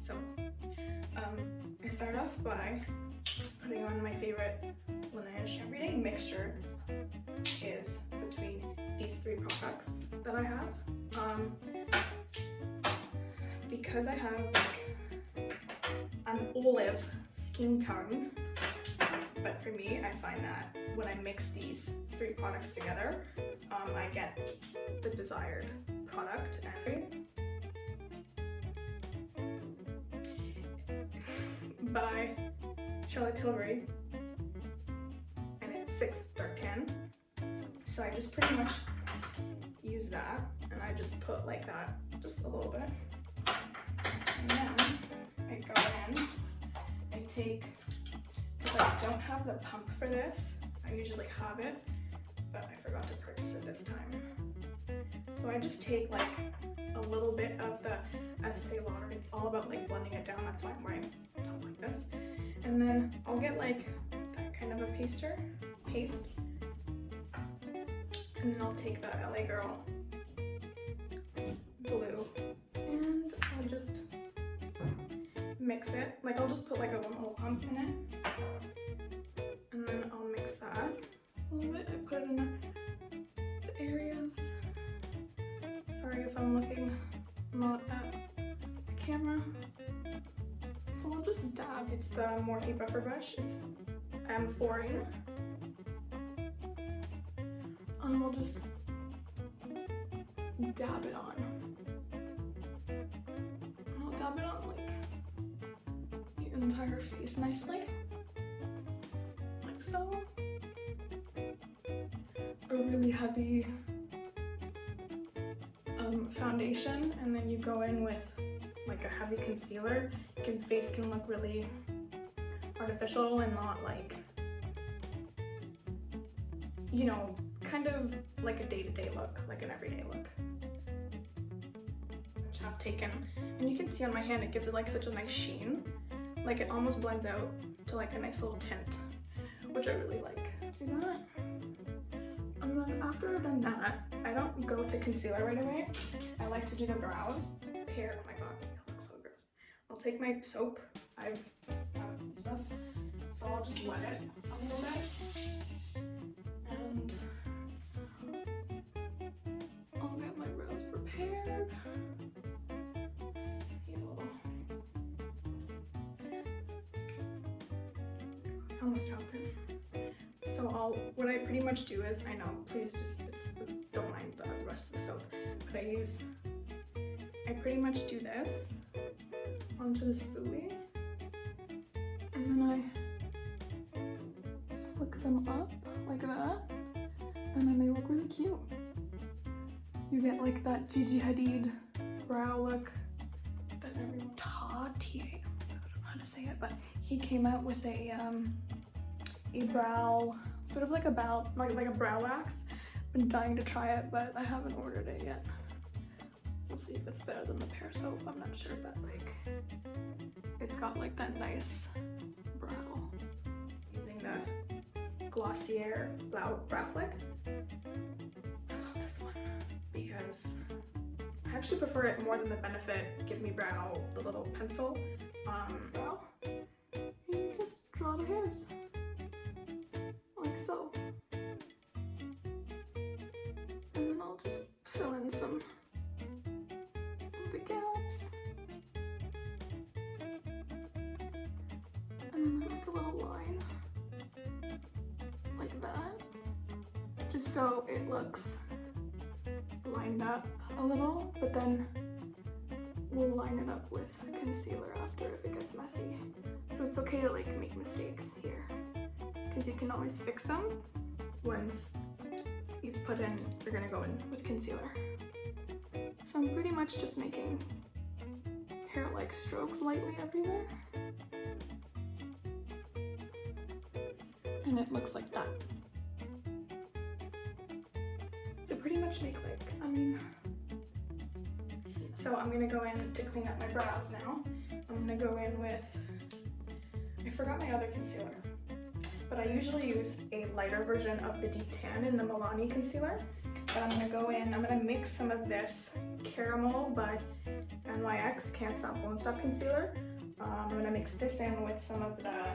So I start off by putting on my favorite Laneige everyday mixture is between these three products that I have. Because I have like an olive skin tone, but for me, I find that when I mix these three products together, I get the desired product. By Charlotte Tilbury, and it's 6 dark tan. So I just pretty much use that, and I just put like that, just a little bit. And then I go in, I take, because I don't have the pump for this, I usually have it, but I forgot to purchase it this time. So I just take like a little bit of the Estee Lauder. It's all about like blending it down, that's why I'm wearing top like this. And then I'll get like that kind of a paste, and then I'll take the LA Girl blue, and I'll just mix it. Like I'll just put like a little pump in it, and then I'll mix that a little bit. I put it in the areas. Sorry if I'm looking not at the camera. So I'll just dab. It's the Morphe buffer brush. It's M4ing. And we'll just dab it on. And I'll dab it on like the entire face nicely. Like so. A really heavy foundation, and then you go in with like a heavy concealer. Your face can look really artificial and not like, you know, kind of like a day-to-day look, like an everyday look. Which I've taken, and you can see on my hand it gives it like such a nice sheen. Like it almost blends out to like a nice little tint, which I really like. Do that. And then after I've done that, I don't go to concealer right away. I like to do the brows. Hair, oh my god, it looks so gross. I'll take my soap. I've used this, so I'll just wet it a little bit. And I'll get my brows prepared. I almost dropped it. So what I pretty much do is, I know, please just, don't mind the rest of the soap, but I pretty much do this onto the spoolie, and then I flick them up like that, and then they look really cute. You get like that Gigi Hadid brow look that everyone, Tati, I don't know how to say it, but he came out with a brow, sort of like a brow wax. Been dying to try it, but I haven't ordered it yet. We'll see if it's better than the pear soap. I'm not sure, but like, it's got like that nice brow. Using the Glossier Brow Flick. I love this one because I actually prefer it more than the Benefit Give Me Brow, the little pencil brow. You just draw the hairs like so. And then I'll just fill in some of the gaps. And then like a little line like that. Just so it looks lined up a little, but then we'll line it up with concealer after if it gets messy. So it's okay to like make mistakes here, because you can always fix them once you've put in, you're gonna go in with concealer. So I'm pretty much just making hair-like strokes lightly everywhere. And it looks like that. So pretty much make like, so I'm gonna go in to clean up my brows now. I'm gonna go in with, I forgot my other concealer, but I usually use a lighter version of the Deep Tan in the Milani concealer. But I'm gonna go in, I'm gonna mix some of this Caramel by NYX Can't Stop Won't Stop Concealer. I'm going to mix this in with some of the,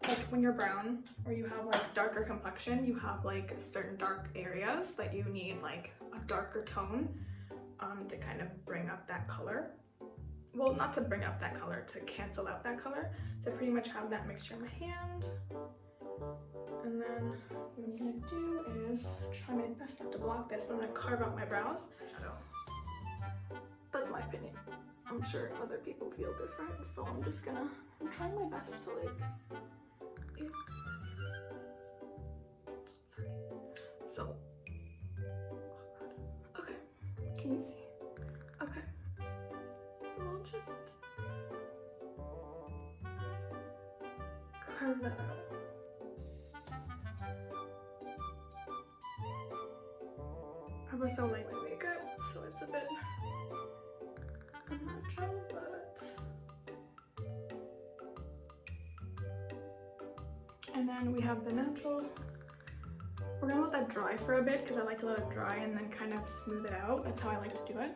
like when you're brown or you have like darker complexion, you have like certain dark areas that you need like a darker tone to kind of bring up that color. Well, not to bring up that color, to cancel out that color. So I pretty much have that mixture in my hand. And then what I'm gonna do is try my best not to block this, but I'm gonna carve out my brows. That's my opinion. I'm sure other people feel different, so I'm trying my best to like, sorry. So, okay, can you see? Okay, so I'll just carve that out. Ever so light my makeup, so it's a bit unnatural, but. And then we have the natural. We're gonna let that dry for a bit because I like to let it dry and then kind of smooth it out. That's how I like to do it.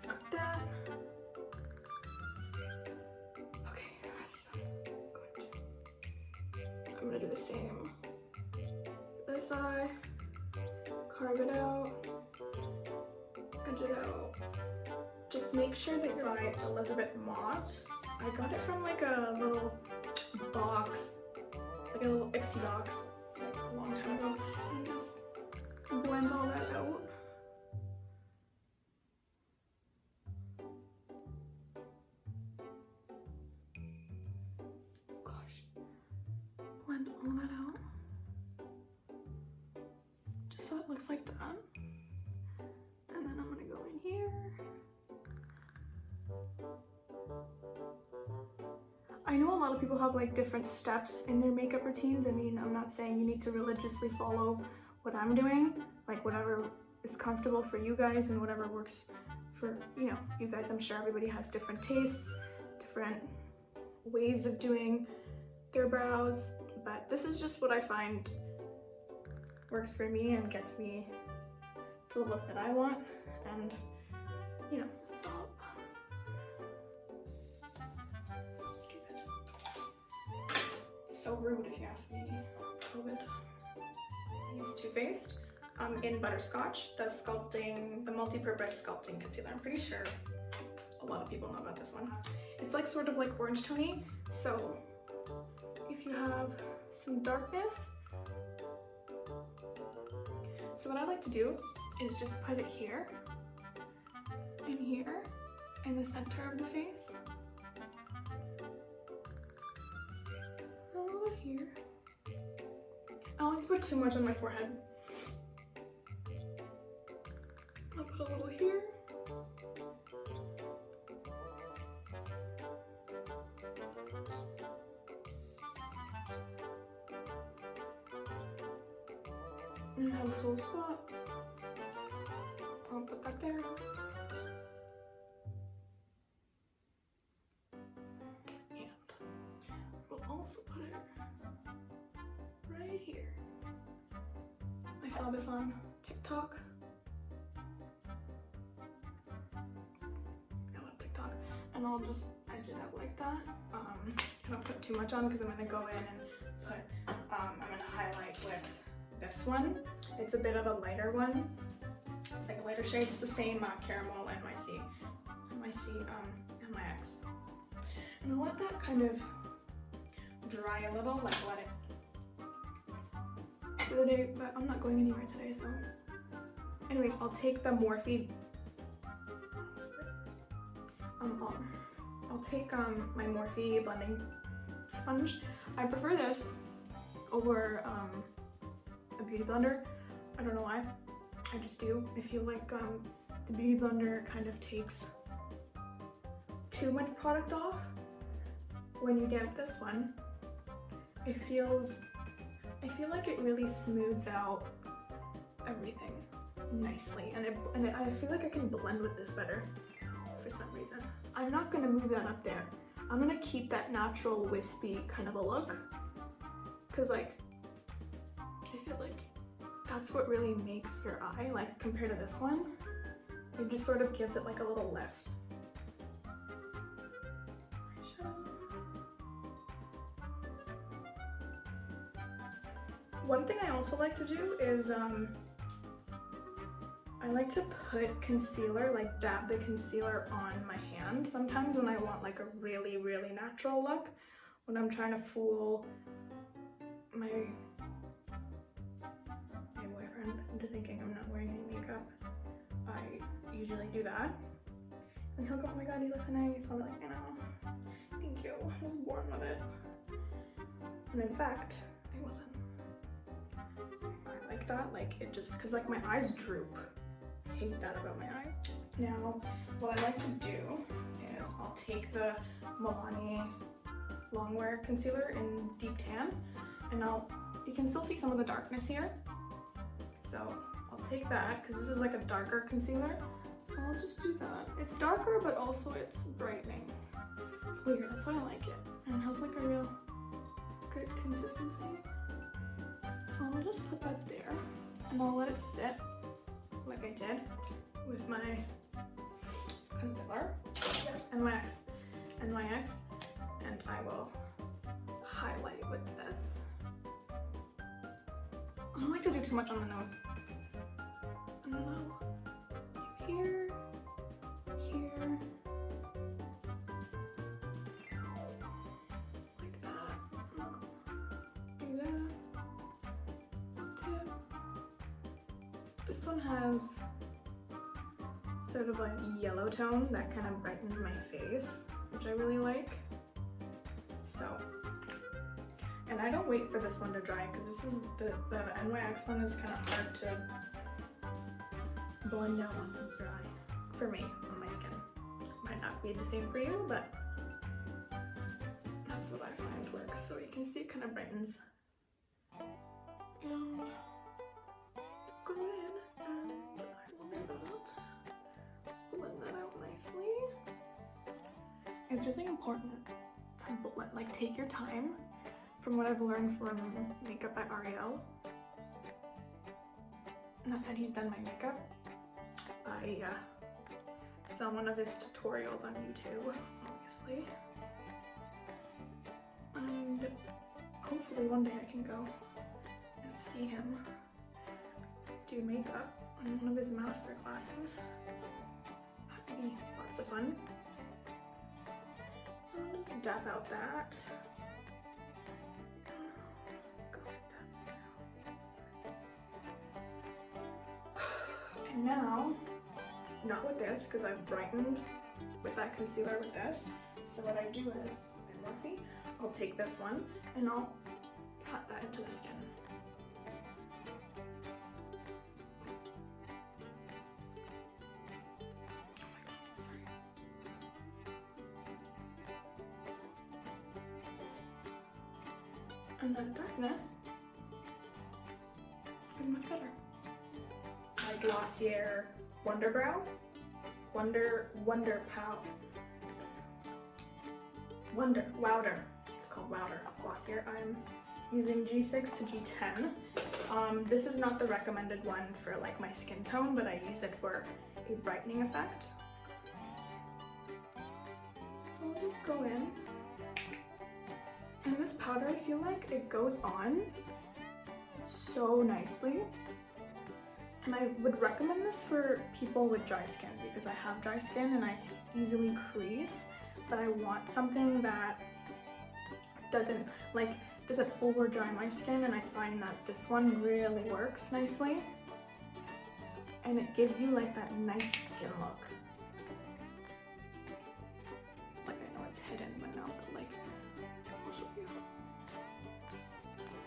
Got that. Okay, that's good. I'm gonna do the same for this eye. Carve it out. Edge it out. Just make sure that your eye is a bit matte. I got it from like a little box, like a little Ixie box, like a long time ago. And just blend all that out. Gosh. Blend all that out. Just so it looks like that. And then I'm gonna go in here. I know a lot of people have like different steps in their makeup routines. I mean, I'm not saying you need to religiously follow what I'm doing, like whatever is comfortable for you guys and whatever works for, you know, you guys. I'm sure everybody has different tastes, different ways of doing their brows, but this is just what I find works for me and gets me to the look that I want. And, you know, stop. So rude if you ask me. COVID. I use Too Faced in Butterscotch, the sculpting, the multi-purpose sculpting concealer. I'm pretty sure a lot of people know about this one. It's like sort of like orange tony. So if you have some darkness, so what I like to do is just put it here and here in the center of the face. A little bit here. I don't like to put too much on my forehead. I'll put a little here. And I have this little spot. I'll put that there. And we'll also put it right here. I saw this on TikTok. I love TikTok. And I'll just edge it out like that. I don't put too much on because I'm gonna go in and put, I'm gonna highlight with this one. It's a bit of a lighter one, like a lighter shade. It's the same Caramel NYC NYX. And I'll let that kind of dry a little, like let it for the day, but I'm not going anywhere today, so. Anyways, I'll take the Morphe, I'll take my Morphe blending sponge. I prefer this over a beauty blender. I don't know why, I just do. I feel like the beauty blender kind of takes too much product off. When you get this one, I feel like it really smooths out everything nicely, and I feel like I can blend with this better for some reason. I'm not gonna move that up there. I'm gonna keep that natural wispy kind of a look, because like I feel like that's what really makes your eye, like compared to this one, it just sort of gives it like a little lift. One thing I also like to do is I like to put concealer, like dab the concealer on my hand sometimes when I want like a really, really natural look. When I'm trying to fool my boyfriend into thinking I'm not wearing any makeup, I usually do that. And he'll go, oh my god, you look so nice. I'll be like, I know, thank you, I was born with it. And in fact, it wasn't. I like that, like it just, cause like my eyes droop. I hate that about my eyes. Now, what I like to do is I'll take the Milani Longwear concealer in deep tan, and you can still see some of the darkness here. So I'll take that, cause this is like a darker concealer. So I'll just do that. It's darker, but also it's brightening. It's weird, that's why I like it. And it has like a real good consistency. So I'll just put that there, and I'll let it sit like I did with my concealer and my X, and I will highlight with this. I don't like to do too much on the nose. And then I'll here, like that, do that. This one has sort of like yellow tone that kind of brightens my face, which I really like. So, and I don't wait for this one to dry, because this is the NYX one is kind of hard to blend out once it's dry. For me, on my skin. Might not be the same for you, but that's what I find works. So you can see it kind of brightens. And go in and I will do that. Blend that out nicely. It's really important to blend, like take your time. From what I've learned from Makeup by Ariel, not that he's done my makeup, I saw one of his tutorials on YouTube, obviously, and hopefully one day I can go and see him do makeup on one of his master classes. That'd be lots of fun. So I'll just dab out that. And now, not with this, because I've brightened with that concealer with this. So what I do is, Morphe, I'll take this one and I'll pat that into the skin. And that darkness is much better. My Glossier Wonder Brow, Wowder. It's called Wowder Glossier. I'm using G6 to G10. This is not the recommended one for like my skin tone, but I use it for a brightening effect. So I'll just go in. And this powder, I feel like it goes on so nicely. And I would recommend this for people with dry skin, because I have dry skin and I easily crease, but I want something that doesn't over dry my skin, and I find that this one really works nicely. And it gives you like that nice skin look. Like I know it's hidden, but no, but like, I'll show you.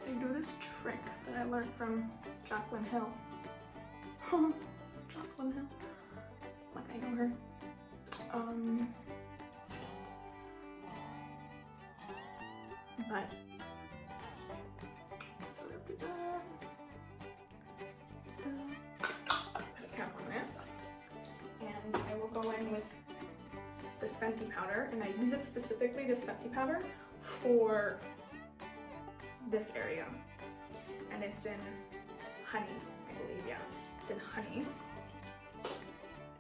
They do this trick that I learned from Jaclyn Hill. Jaclyn Hill. Like I know her. But sort of do that. Put a cap on this, and I will go in with the this Fenty powder, and I use it specifically, this Fenty powder, for this area. And it's in honey, I believe, yeah. It's in honey.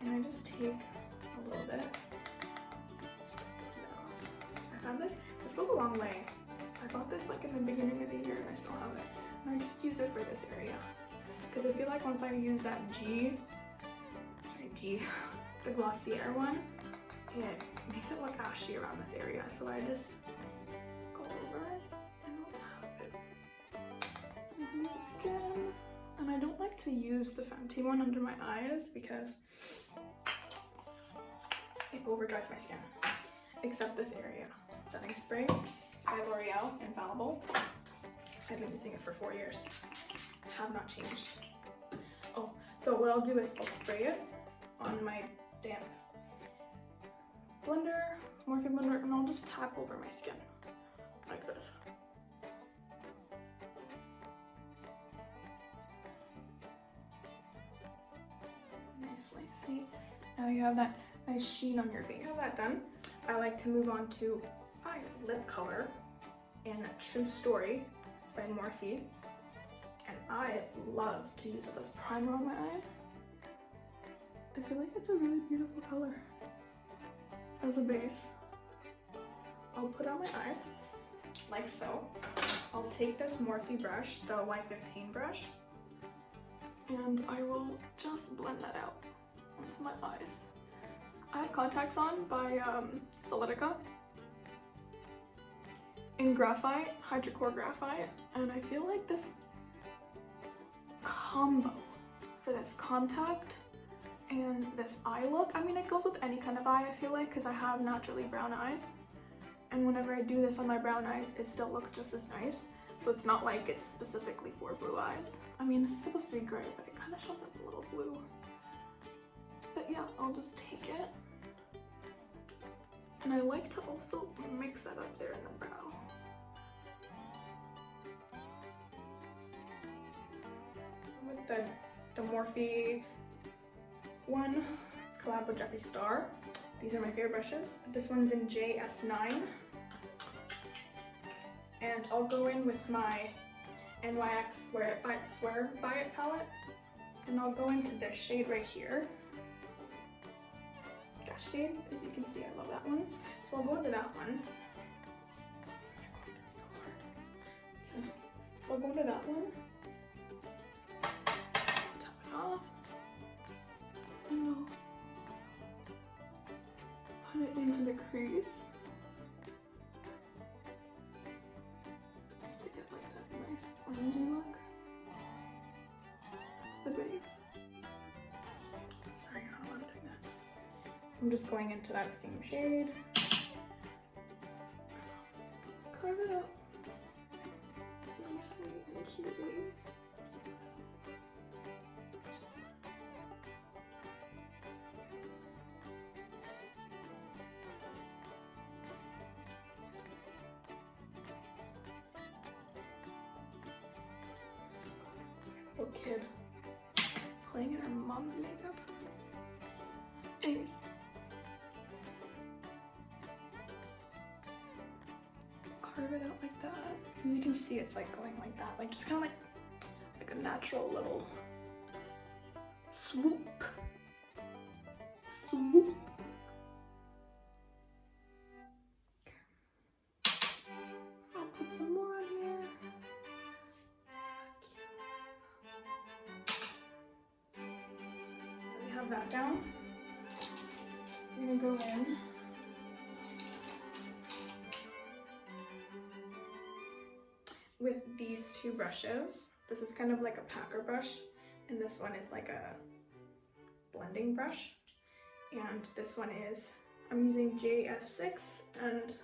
And I just take a little bit. I have this. This goes a long way. I bought this like in the beginning of the year and I still have it. And I just use it for this area. Because I feel like once I use that the Glossier one, it makes it look ashy around this area. So I just go over it and I'll tap it on my skin. And I don't like to use the Fenty one under my eyes because it overdries my skin. Except this area. Setting spray. It's by L'Oreal, Infallible. I've been using it for 4 years. Have not changed. Oh, so what I'll do is I'll spray it on my damp blender, Morphe blender, and I'll just tap over my skin like this. Nicely. See, now you have that nice sheen on your face. Now that done, I like to move on to eyes. Lip color in True Story by Morphe. And I love to use this as primer on my eyes. I feel like it's a really beautiful color as a base. I'll put on my eyes like so. I'll take this Morphe brush, the Y15 brush, and I will just blend that out onto my eyes. I have contacts on by Solidica in graphite, hydrocore graphite, and I feel like this combo for this contact and this eye look, I mean, it goes with any kind of eye, I feel like, because I have naturally brown eyes, and whenever I do this on my brown eyes, it still looks just as nice. So it's not like it's specifically for blue eyes. I mean, this is supposed to be gray, but it kind of shows up a little blue. But yeah, I'll just take it. And I like to also mix that up there in the brow. With the Morphe one, it's collab with Jeffree Star. These are my favorite brushes. This one's in JS9. And I'll go in with my NYX Swear By It palette. And I'll go into this shade right here. Gosh shade, as you can see, I love that one. So I'll go into that one. It's so hard. So I'll go into that one. Tap it off. And I'll put it into the crease. Just to get like that nice orangey look. The base. Sorry, I don't want to do that. I'm just going into that same shade. Carve it up nicely and cutely. Little kid playing in her mom's makeup. Anyways. Carve it out like that. As you can see, it's like going like that. Like just kind of like a natural little swoop. Swoop. I'll put some more on here. Have that down. I'm gonna go in with these two brushes. This is kind of like a packer brush, and this one is like a blending brush. And this one is, I'm using JS6 and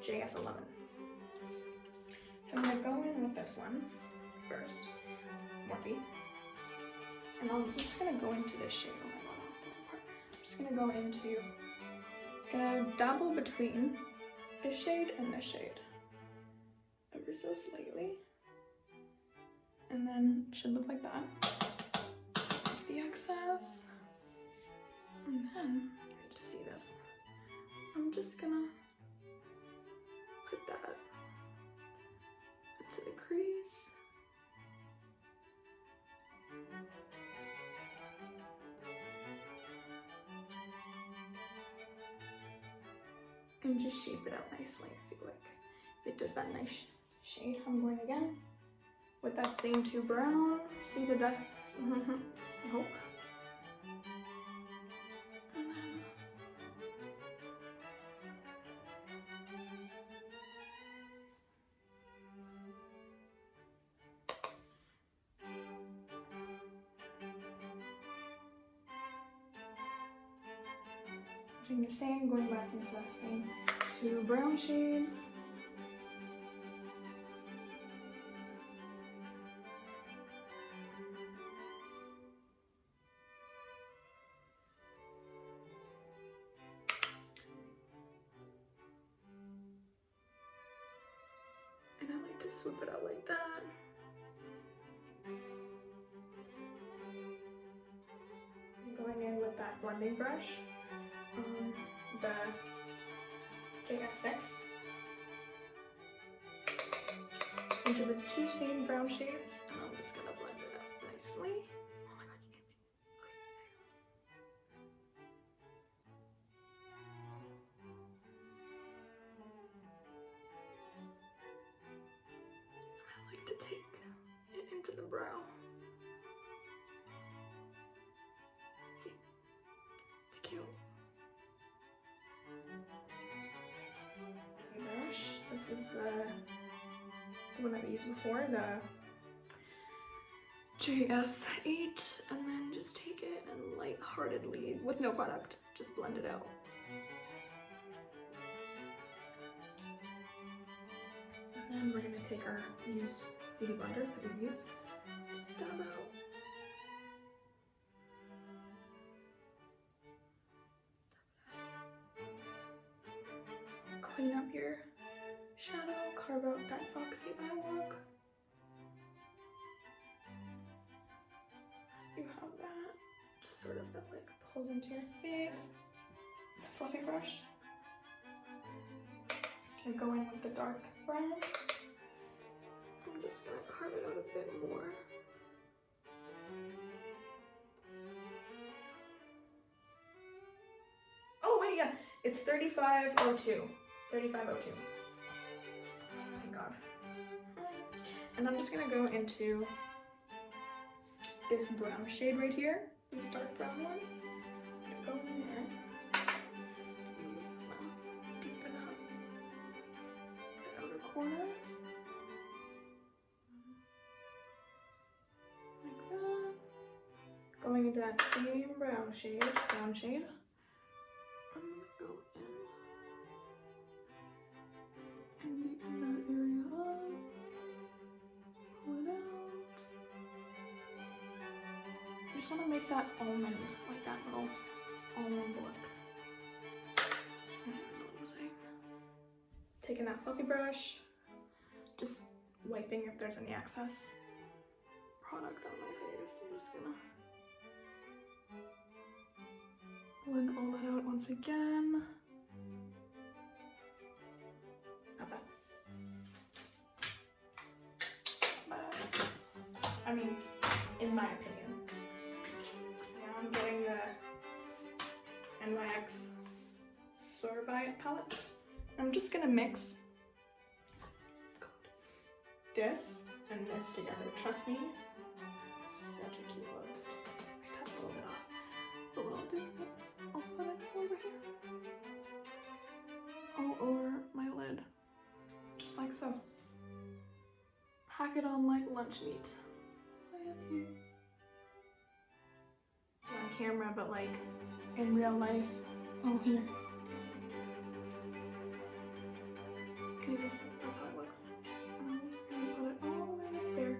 JS11. So I'm gonna go in with this one first, Morphe. And I'm just gonna go into this shade. Oh my god, I'm just gonna go into, gonna dabble between this shade and this shade, ever so slightly, and then it should look like that. The excess, and then just see this. I'm just gonna put that into the crease. And just shape it out nicely. I feel like it does that nice shade. I'm going again with that same 2 brown. See the depth? I hope. And then doing the same, going back into that same 2 brown shades. And I like to swoop it out like that. Going in with that blending brush, the JS6, into the 2 same brown shades, and I'm just gonna blend it out nicely. Oh my god, you can't see. Okay. I like to take it into the brow. See, it's cute. Brush. This is the one that we used before, the JS8, and then just take it and light-heartedly, with no product, just blend it out. And then we're gonna take our used beauty blender that we've used, just dab out. Clean up your shadow, carve out that foxy eye look. You have that, just sort of that like pulls into your face. The fluffy brush. Okay, go in with the dark brown. I'm just gonna carve it out a bit more. Oh wait, yeah, it's 3502. 3502. Thank God. And I'm just gonna go into this brown shade right here, this dark brown one. Go in there. I'm just gonna deepen up the outer corners. Like that. Going into that same brown shade. I'm gonna go in and deepen that area up. Pull it out. I just want to make that almond, like that little almond look. I don't know what I'm saying. Taking that fluffy brush, just wiping if there's any excess product on my face. I'm just gonna blend all that out once again. Not bad. But, I mean, in my opinion. Now I'm getting the NYX Sorbite palette. I'm just gonna mix this and this together. Trust me, such a cute look. I tapped a little bit off. But what I'll do is I'll put it over here. All over my lid. Just like so. Pack it on like lunch meat. Way up here. On camera, but like in real life. Oh, here. Anyways, that's how it looks. And I'm just gonna put it all the way up there.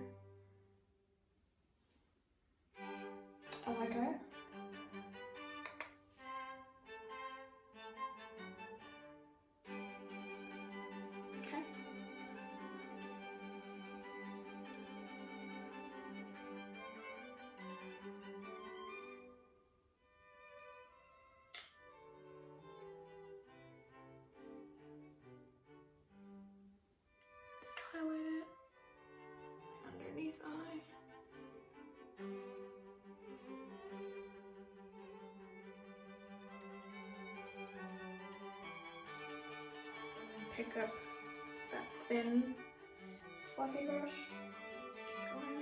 I like it. Okay. pick up that thin, fluffy brush. Go in.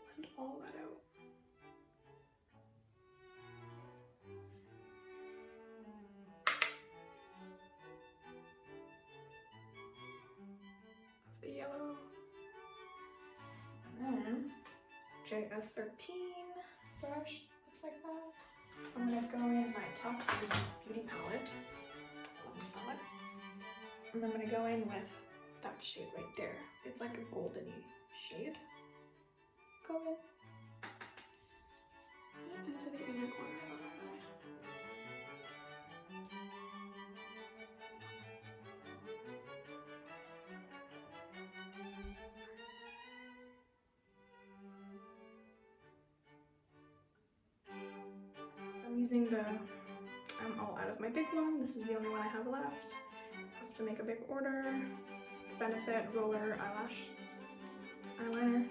Blend all that out. Of the yellow. And then JS13 brush, looks like that. I'm gonna go in my Top Beauty palette. And I'm gonna go in with that shade right there. It's like a goldeny shade. Go in. And into the inner corner of my eye. I'm using I'm all out of my big one. This is the only one I have left. Have to make a big order. Benefit roller eyeliner.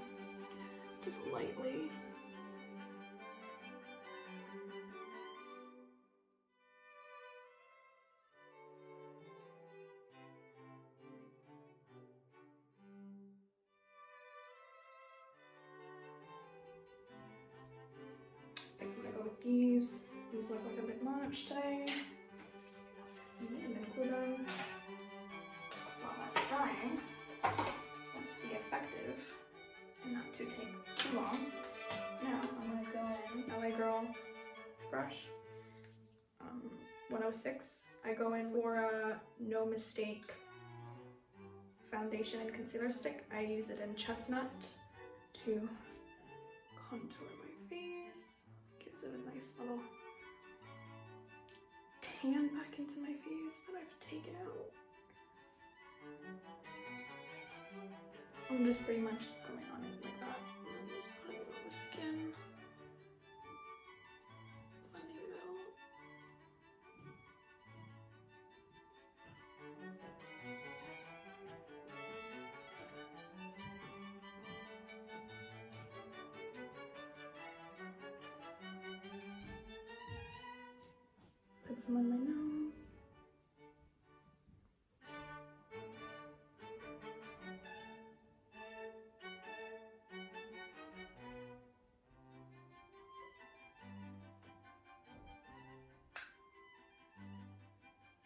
Just lightly. I think I'm gonna go with these. These look like a bit much today. And then glue them. While that's drying, let's be effective and not to take too long. Now I'm gonna go in LA Girl brush, 106. I go in for a No Mistake foundation and concealer stick. I use it in Chestnut to contour my face. Gives it a nice little tan back into my face that I've taken out. I'm just pretty much going on it like that, and then just putting it on the skin, blending it out. Put some on my nose.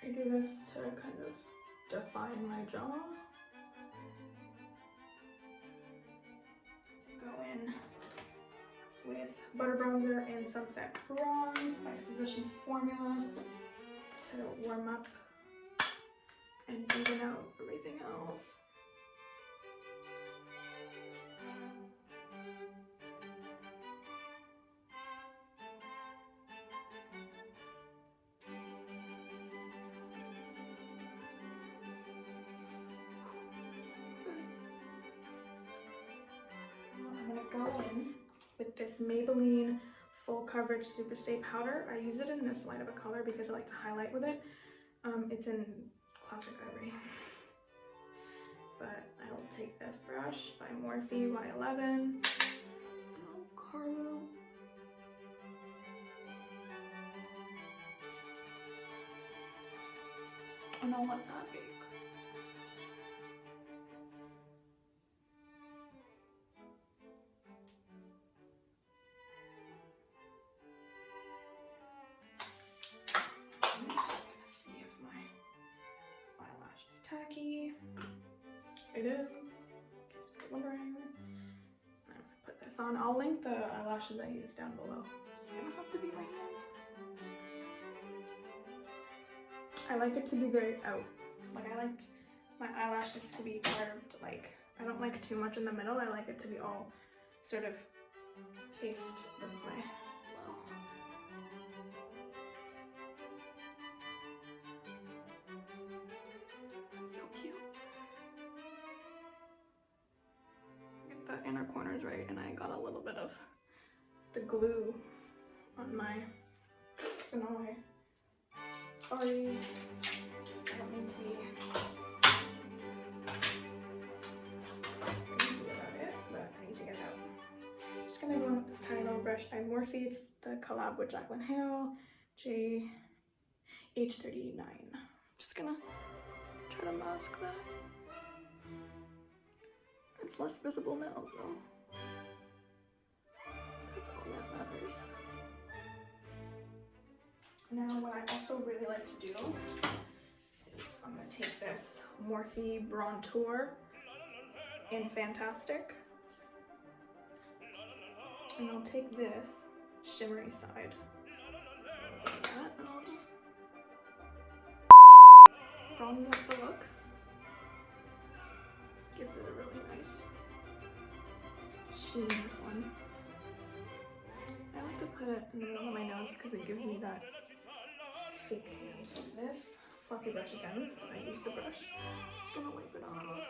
I do this to kind of define my jaw. To go in with Butter Bronzer and Sunset Bronze by Physicians Formula to warm up and even out everything else. Go in with this Maybelline Full Coverage Superstay Powder. I use it in this light of a color because I like to highlight with it. It's in Classic Ivory. But I will take this brush by Morphe Y11. And I'll carve out. And I'll let that bake. Tacky. It is, in case you're wondering. I'm gonna put this on. I'll link the eyelashes I use down below. It's gonna have to be my hand. I like it to be very out. Like I liked my eyelashes to be carved, like, I don't like too much in the middle. I like it to be all sort of faced this way. The inner corners right, and I got a little bit of the glue on my eye. Sorry, I don't mean to be crazy about it, but I need to get it out. I'm just gonna go in with this tiny little brush by Morphe. It's the collab with Jaclyn Hill, age 39. Just gonna try to mask that. It's less visible now, so that's all that matters. Now what I also really like to do is I'm gonna take this Morphe Bronzer in Fantastic, and I'll take this shimmery side like that, and I'll just bronze up the look. Gives it a really nice sheen, this one. I like to put it in the middle of my nose because it gives me that fake tan. This fluffy brush again, I use the brush. Just gonna wipe it off.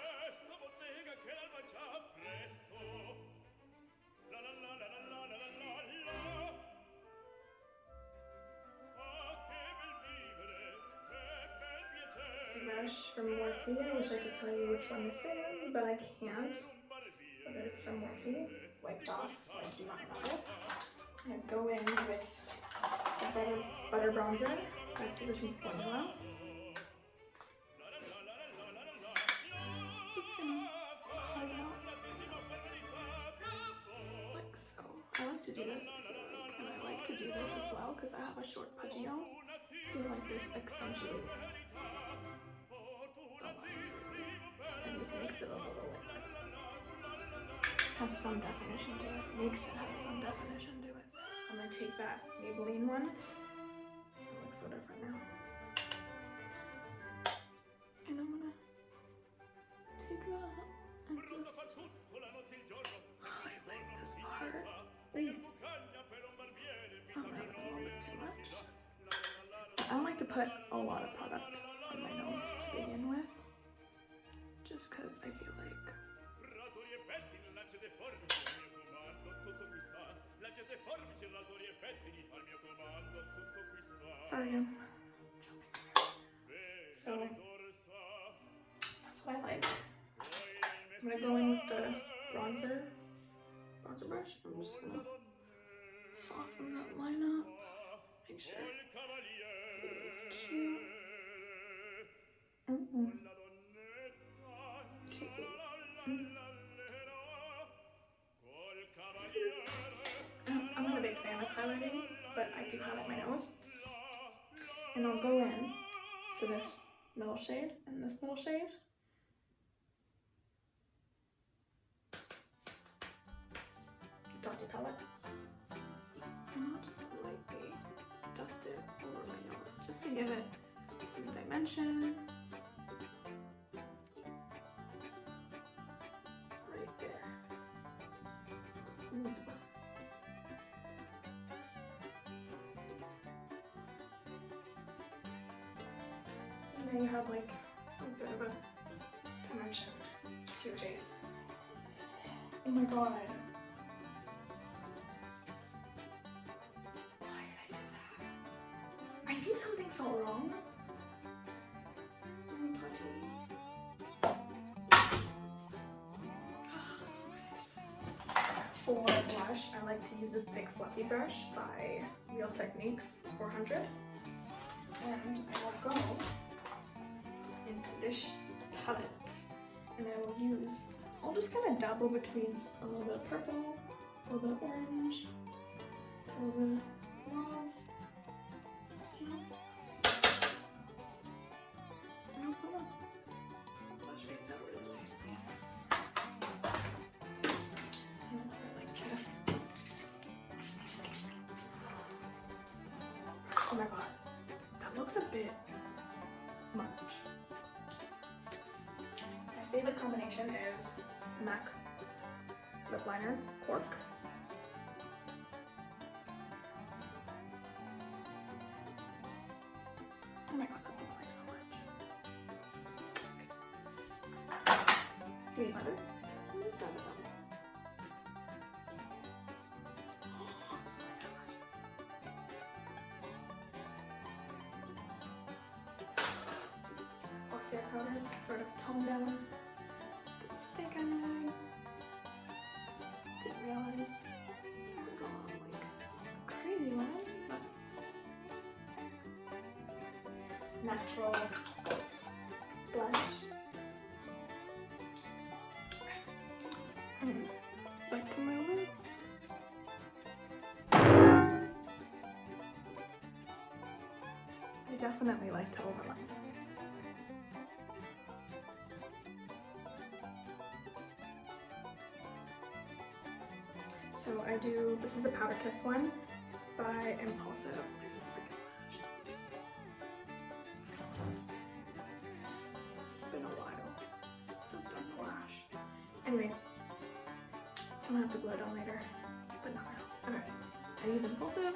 Brush from Morphe. I wish I could tell you which one this is, but I can't. But it is from Morphe. Wiped off, so I do not know it. I'm gonna go in with the butter bronzer by Physicians Formula. Just gonna carve it out like so. I like to do this, I feel like, and I like to do this as well because I have a short pudgy nose. I feel like this accentuates and just makes it a little like, has some definition to it, makes it have some definition to it. I'm gonna take that Maybelline one. It looks so different now. And I'm gonna take that and just highlight this part. Ooh. Not really a little bit too much. I don't like to put a lot of product on my nose to begin with, just because I feel like sorry, I'm jumping. So that's what I like. I'm gonna go in with the bronzer brush. I'm just gonna soften that line up, make sure it is cute. I'm not a big fan of highlighting, but I do highlight my nose. And I'll go in to this middle shade and this middle shade. Dotty palette. And I'll just lightly dust it over my nose just to give it some dimension. Right there. Ooh. Now you have like some sort of a dimension to your face. Oh my god. Why did I do that? I knew something felt wrong. For blush, I like to use this big fluffy brush by Real Techniques 400. And I will go into this palette and I will use, I'll just kind of dabble between a little bit of purple, a little bit of orange, a little bit of rose. Blush fades out really nicely. Oh my god, that looks a bit much. My favorite combination is MAC lip liner, Cork. Oh my god, that looks like so much. Okay. Peanut butter. I'm just dab it on. Powder to sort of tone down the mistake I made. Didn't realize I would go on like a crazy one, but natural blush. Back to my lids. I definitely like to overline. So I do, this is the Powder Kiss one by Impulsive. It's been a while since I've done the lash. Anyways, I'm gonna have to glue it on later, but not now. Okay, I use Impulsive.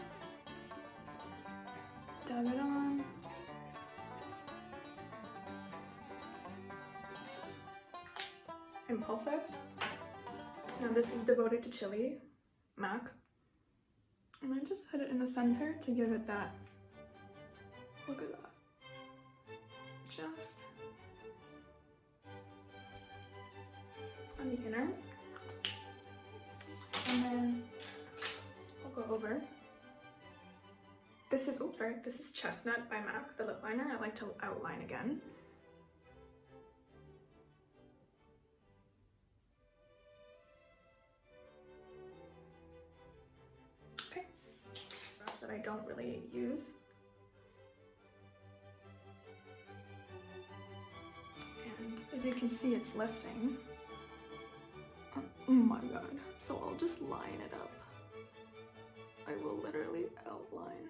Dab it on. Impulsive. Now this is Devoted to Chili, MAC. And I just hit it in the center to give it that, look at that. Just on the inner. And then I'll go over. This is, oops, sorry, this is Chestnut by MAC, the lip liner. I like to outline again. Okay, brush that I don't really use. And as you can see, it's lifting. Oh my god. So I'll just line it up. I will literally outline.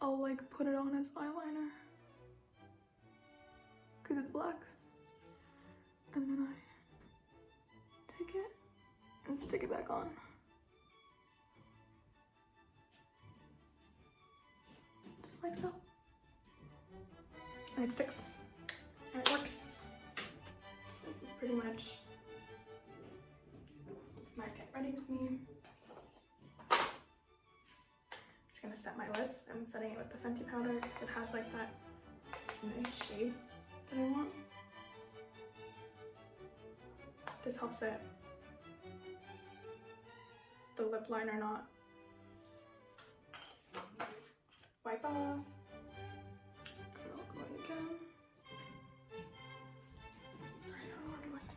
I'll like put it on as eyeliner because it's black, and then I take it and stick it back on. Just like so. And it sticks. And it works. This is pretty much my get ready with me. Just gonna set my lips. I'm setting it with the Fenty powder because it has like that nice shade that I want. This helps it, the lip liner not wipe off. And I'll go in again. Sorry, I don't know where I'm going.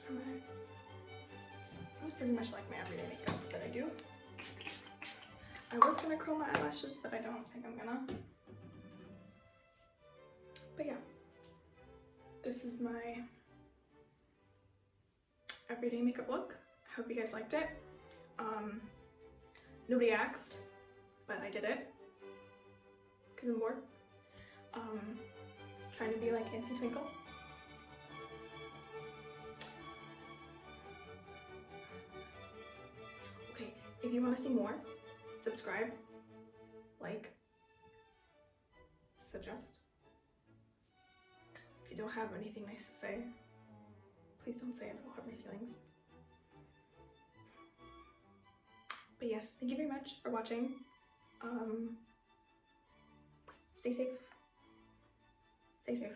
For my, this is pretty much like my everyday makeup that I do. I was gonna curl my eyelashes, but I don't think I'm gonna. But yeah, this is my everyday makeup look. I hope you guys liked it. Nobody asked, but I did it because I'm bored. Trying to be like Anncy Twinkle. Okay, if you want to see more, subscribe, like, suggest. If you don't have anything nice to say, please don't say it, it'll hurt my feelings. But yes, thank you very much for watching. Stay safe. Stay safe.